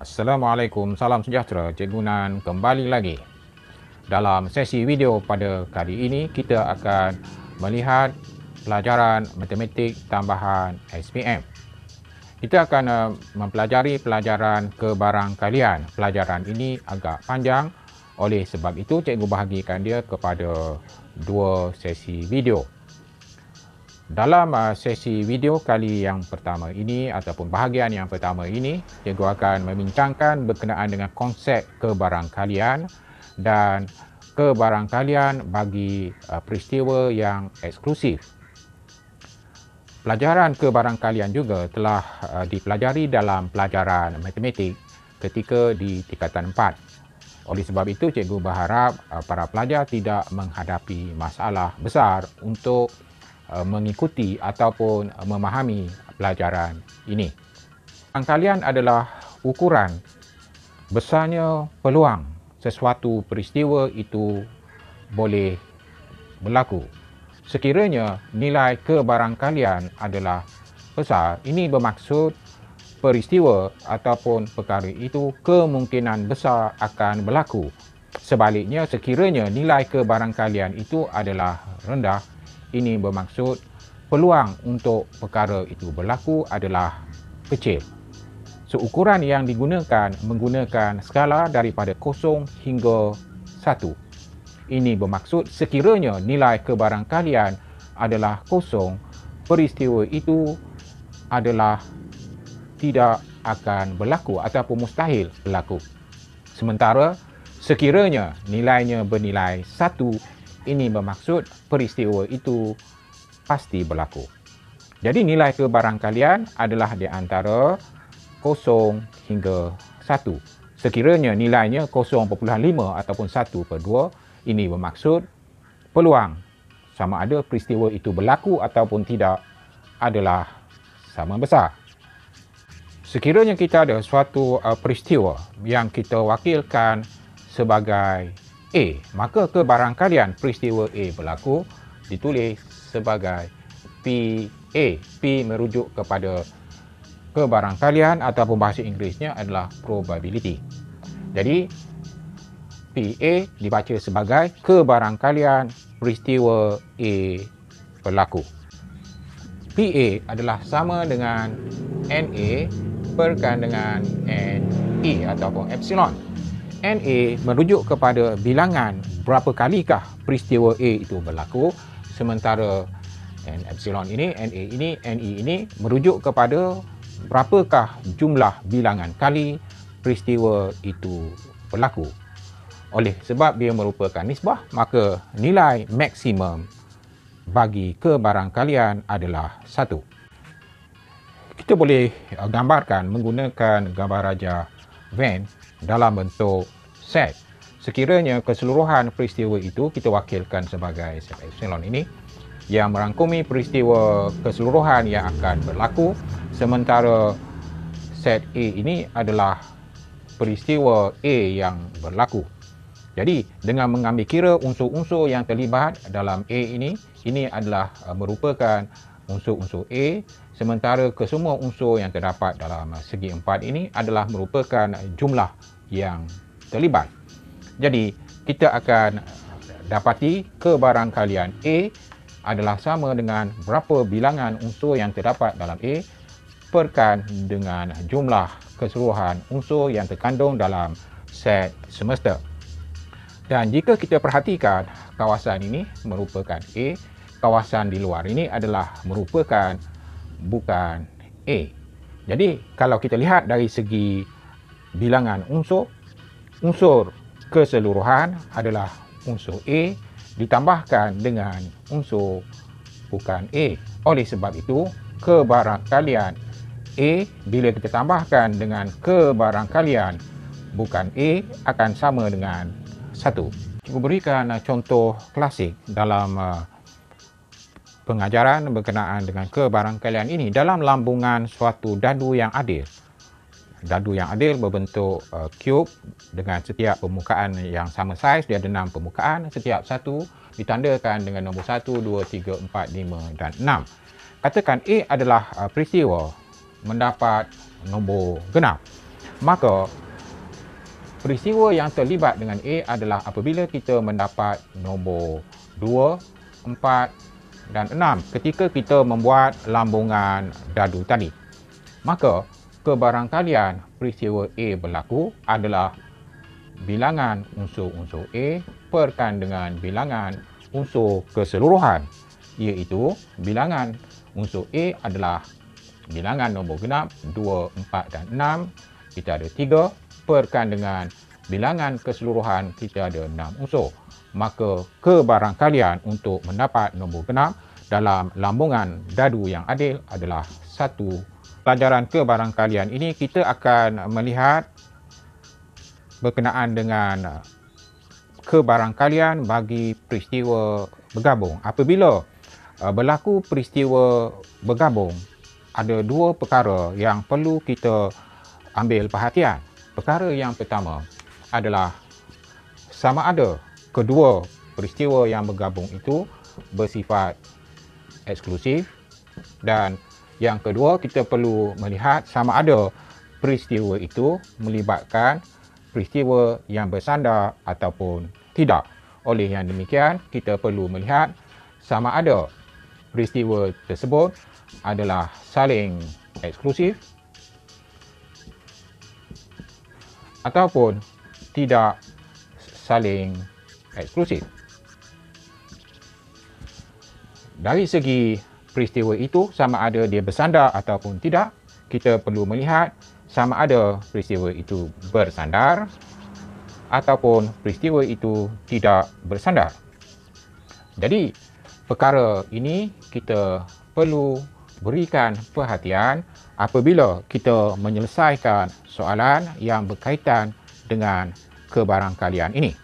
Assalamualaikum, salam sejahtera. Cikgu Nan kembali lagi. Dalam sesi video pada kali ini, kita akan melihat pelajaran matematik tambahan SPM. Kita akan mempelajari pelajaran kebarangkalian. Pelajaran ini agak panjang, oleh sebab itu cikgu bahagikan dia kepada dua sesi video. Dalam sesi video kali yang pertama ini ataupun bahagian yang pertama ini, cikgu akan membincangkan berkenaan dengan konsep kebarangkalian dan kebarangkalian bagi peristiwa yang eksklusif. Pelajaran kebarangkalian juga telah dipelajari dalam pelajaran matematik ketika di tingkatan 4. Oleh sebab itu, cikgu berharap para pelajar tidak menghadapi masalah besar untuk mengikuti ataupun memahami pelajaran ini. Kebarangkalian adalah ukuran besarnya peluang sesuatu peristiwa itu boleh berlaku. Sekiranya nilai kebarangkalian adalah besar, ini bermaksud peristiwa ataupun perkara itu kemungkinan besar akan berlaku. Sebaliknya, sekiranya nilai kebarangkalian itu adalah rendah, ini bermaksud peluang untuk perkara itu berlaku adalah kecil. Ukuran yang digunakan menggunakan skala daripada 0 hingga 1. Ini bermaksud sekiranya nilai kebarangkalian adalah 0, peristiwa itu adalah tidak akan berlaku ataupun mustahil berlaku. Sementara sekiranya nilainya bernilai 1, ini bermaksud peristiwa itu pasti berlaku. Jadi nilai kebarangkalian adalah di antara 0 hingga 1. Sekiranya nilainya 0.5 ataupun 1/2, ini bermaksud peluang sama ada peristiwa itu berlaku ataupun tidak adalah sama besar. Sekiranya kita ada suatu peristiwa yang kita wakilkan sebagai A, maka kebarangkalian peristiwa A berlaku ditulis sebagai PA. P merujuk kepada kebarangkalian ataupun bahasa Inggerisnya adalah probability. Jadi PA dibaca sebagai kebarangkalian peristiwa A berlaku. PA adalah sama dengan NA perkan dengan NE ataupun epsilon. NA merujuk kepada bilangan berapa kalikah peristiwa A itu berlaku, sementara epsilon ini, NA ini, NE ini merujuk kepada berapakah jumlah bilangan kali peristiwa itu berlaku. Oleh sebab dia merupakan nisbah, maka nilai maksimum bagi kebarangkalian adalah 1. Kita boleh gambarkan menggunakan gambar raja Venn dalam bentuk set. Sekiranya keseluruhan peristiwa itu kita wakilkan sebagai set epsilon ini yang merangkumi peristiwa keseluruhan yang akan berlaku, sementara set A ini adalah peristiwa A yang berlaku. Jadi dengan mengambil kira unsur-unsur yang terlibat dalam A ini adalah merupakan unsur-unsur A, sementara kesemua unsur yang terdapat dalam segi 4 ini adalah merupakan jumlah yang terlibat. Jadi kita akan dapati kebarangkalian A adalah sama dengan berapa bilangan unsur yang terdapat dalam A perkan dengan jumlah keseluruhan unsur yang terkandung dalam set semesta. Dan jika kita perhatikan kawasan ini merupakan A, kawasan di luar ini adalah merupakan bukan A. Jadi kalau kita lihat dari segi bilangan unsur keseluruhan adalah unsur A ditambahkan dengan unsur bukan A. Oleh sebab itu, kebarangkalian A bila kita tambahkan dengan kebarangkalian bukan A akan sama dengan 1. Cikgu berikan contoh klasik dalam pengajaran berkenaan dengan kebarangkalian ini dalam lambungan suatu dadu yang adil. Dadu yang adil berbentuk cube dengan setiap permukaan yang sama saiz. Dia ada 6 permukaan, setiap satu ditandakan dengan nombor 1, 2, 3, 4, 5 dan 6. Katakan A adalah peristiwa mendapat nombor genap. Maka peristiwa yang terlibat dengan A adalah apabila kita mendapat nombor 2, 4 dan 6 ketika kita membuat lambungan dadu tadi. Maka kebarangkalian peristiwa A berlaku adalah bilangan unsur-unsur A perkan dengan bilangan unsur keseluruhan, iaitu bilangan unsur A adalah bilangan nombor genap 2, 4 dan 6. Kita ada 3 perkan dengan bilangan keseluruhan, kita ada 6 unsur. Maka kebarangkalian untuk mendapat nombor genap dalam lambungan dadu yang adil adalah 1. Pelajaran kebarangkalian ini kita akan melihat berkenaan dengan kebarangkalian bagi peristiwa bergabung. Apabila berlaku peristiwa bergabung, ada 2 perkara yang perlu kita ambil perhatian. Perkara yang pertama adalah sama ada kedua peristiwa yang bergabung itu bersifat eksklusif, dan yang kedua kita perlu melihat sama ada peristiwa itu melibatkan peristiwa yang bersandar ataupun tidak. Oleh yang demikian, kita perlu melihat sama ada peristiwa tersebut adalah saling eksklusif ataupun tidak saling eksklusif. Dari segi peristiwa itu sama ada dia bersandar ataupun tidak, kita perlu melihat sama ada peristiwa itu bersandar ataupun peristiwa itu tidak bersandar. Jadi perkara ini kita perlu berikan perhatian apabila kita menyelesaikan soalan yang berkaitan dengan kebarangkalian ini.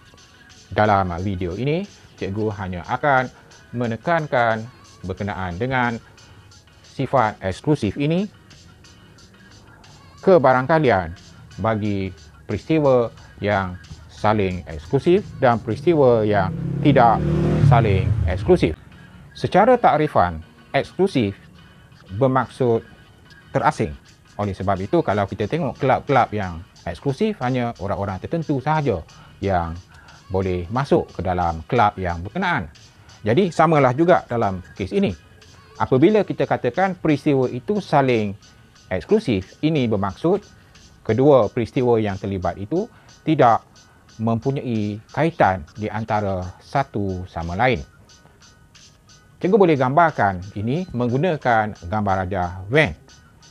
Dalam video ini, cikgu hanya akan menekankan berkenaan dengan sifat eksklusif ini, kebarangkalian bagi peristiwa yang saling eksklusif dan peristiwa yang tidak saling eksklusif. Secara takrifan, eksklusif bermaksud terasing. Oleh sebab itu, kalau kita tengok kelab-kelab yang eksklusif, hanya orang-orang tertentu sahaja yang boleh masuk ke dalam kelab yang berkenaan. Jadi samalah juga dalam kes ini. Apabila kita katakan peristiwa itu saling eksklusif, ini bermaksud kedua peristiwa yang terlibat itu tidak mempunyai kaitan di antara satu sama lain. Cikgu boleh gambarkan ini menggunakan gambar rajah Venn.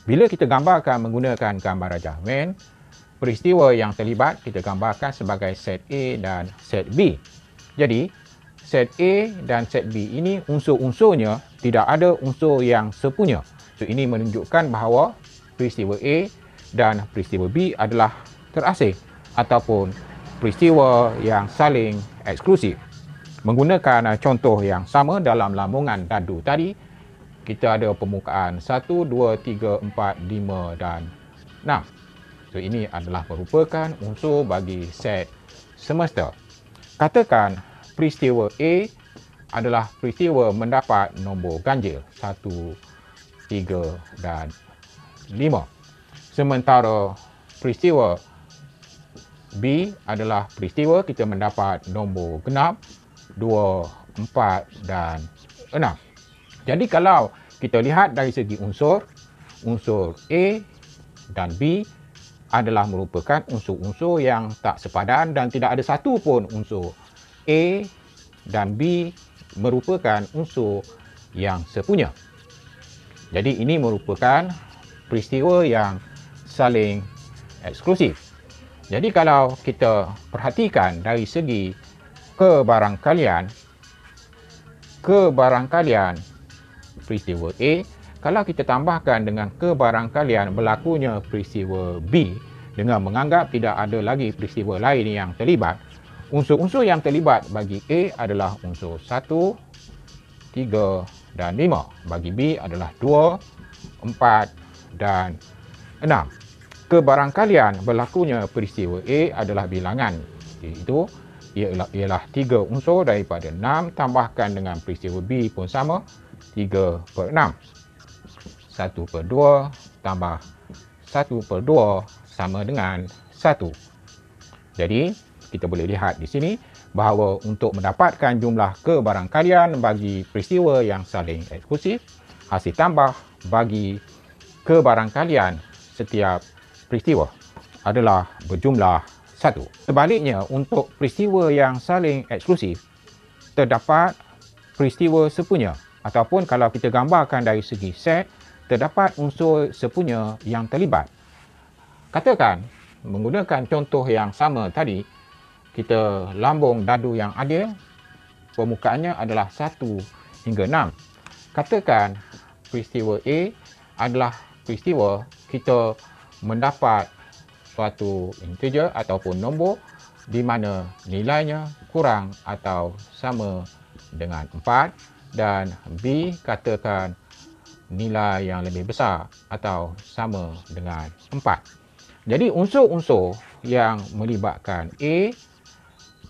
Bila kita gambarkan menggunakan gambar rajah Venn, peristiwa yang terlibat kita gambarkan sebagai set A dan set B. Jadi, set A dan set B ini unsur-unsurnya tidak ada unsur yang sepunya. So, ini menunjukkan bahawa peristiwa A dan peristiwa B adalah terasing ataupun peristiwa yang saling eksklusif. Menggunakan contoh yang sama dalam lambungan dadu tadi, kita ada permukaan 1, 2, 3, 4, 5 dan 6. So, ini adalah merupakan unsur bagi set semesta. Katakan peristiwa A adalah peristiwa mendapat nombor ganjil 1, 3 dan 5. Sementara peristiwa B adalah peristiwa kita mendapat nombor genap 2, 4 dan 6. Jadi kalau kita lihat dari segi unsur A dan B adalah merupakan unsur-unsur yang tak sepadan dan tidak ada satu pun unsur A dan B merupakan unsur yang sepunya. Jadi ini merupakan peristiwa yang saling eksklusif. Jadi kalau kita perhatikan dari segi kebarangkalian peristiwa A, kalau kita tambahkan dengan kebarangkalian berlakunya peristiwa B dengan menganggap tidak ada lagi peristiwa lain yang terlibat, unsur-unsur yang terlibat bagi A adalah unsur 1, 3 dan 5. Bagi B adalah 2, 4 dan 6. Kebarangkalian berlakunya peristiwa A adalah bilangan, iaitu ialah 3 unsur daripada 6 tambahkan dengan peristiwa B pun sama, 3/6. 1/2 tambah 1/2 sama dengan 1. Jadi, kita boleh lihat di sini bahawa untuk mendapatkan jumlah kebarangkalian bagi peristiwa yang saling eksklusif, hasil tambah bagi kebarangkalian setiap peristiwa adalah berjumlah 1. Sebaliknya, untuk peristiwa yang saling eksklusif, terdapat peristiwa sepunya, ataupun kalau kita gambarkan dari segi set, terdapat unsur sepunya yang terlibat. Katakan, menggunakan contoh yang sama tadi, kita lambung dadu yang adil, permukaannya adalah 1 hingga 6. Katakan peristiwa A adalah peristiwa kita mendapat suatu integer ataupun nombor di mana nilainya kurang atau sama dengan 4, dan B katakan nilai yang lebih besar atau sama dengan 4. Jadi unsur-unsur yang melibatkan A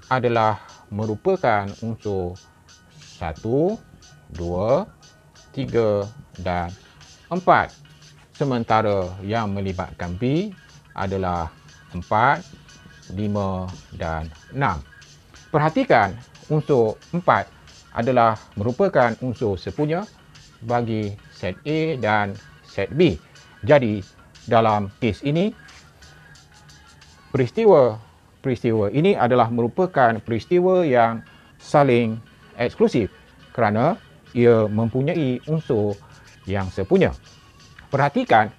adalah merupakan unsur 1, 2, 3 dan 4. Sementara yang melibatkan B adalah 4, 5 dan 6. Perhatikan, unsur 4 adalah merupakan unsur sepunya bagi set A dan set B. Jadi, dalam kes ini, peristiwa ini adalah merupakan peristiwa yang saling eksklusif kerana ia mempunyai unsur yang sepunya. Perhatikan,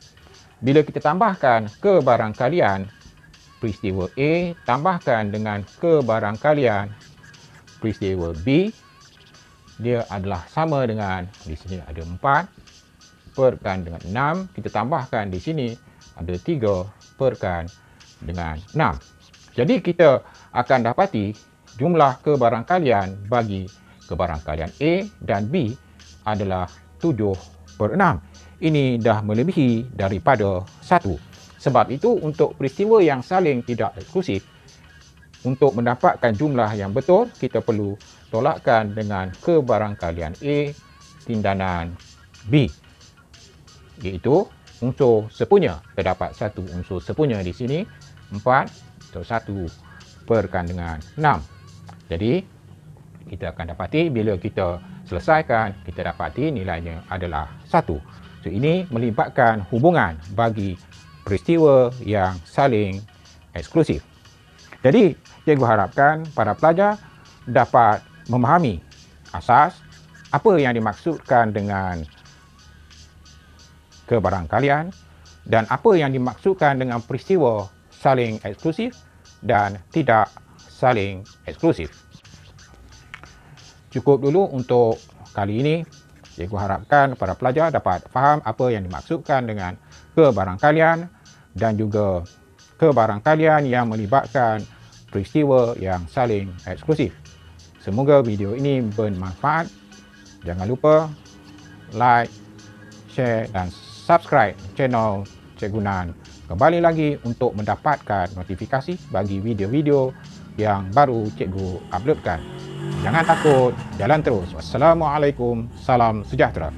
bila kita tambahkan kebarangkalian peristiwa A tambahkan dengan kebarangkalian peristiwa B, dia adalah sama dengan, di sini ada 4 perkan dengan 6, kita tambahkan di sini ada 3 perkan dengan 6. Jadi kita akan dapati jumlah kebarangkalian bagi kebarangkalian A dan B adalah 7/6. Ini dah melebihi daripada 1. Sebab itu untuk peristiwa yang saling tidak eksklusif, untuk mendapatkan jumlah yang betul, kita perlu tolakkan dengan kebarangkalian A tindanan B, iaitu unsur sepunya. Terdapat satu unsur sepunya di sini, 4 atau 1 perkan dengan 6. Jadi, kita akan dapati bila kita selesaikan, kita dapati nilainya adalah 1. So, ini melibatkan hubungan bagi peristiwa yang saling eksklusif. Jadi, cikgu harapkan para pelajar dapat memahami asas apa yang dimaksudkan dengan kebarangkalian dan apa yang dimaksudkan dengan peristiwa saling eksklusif dan tidak saling eksklusif. Cukup dulu untuk kali ini. Cikgu harapkan para pelajar dapat faham apa yang dimaksudkan dengan kebarangkalian dan juga kebarangkalian yang melibatkan peristiwa yang saling eksklusif. Semoga video ini bermanfaat. Jangan lupa like, share dan subscribe channel Cikgu Nan. Kembali lagi untuk mendapatkan notifikasi bagi video-video yang baru cikgu uploadkan. Jangan takut, jalan terus. Wassalamualaikum, salam sejahtera.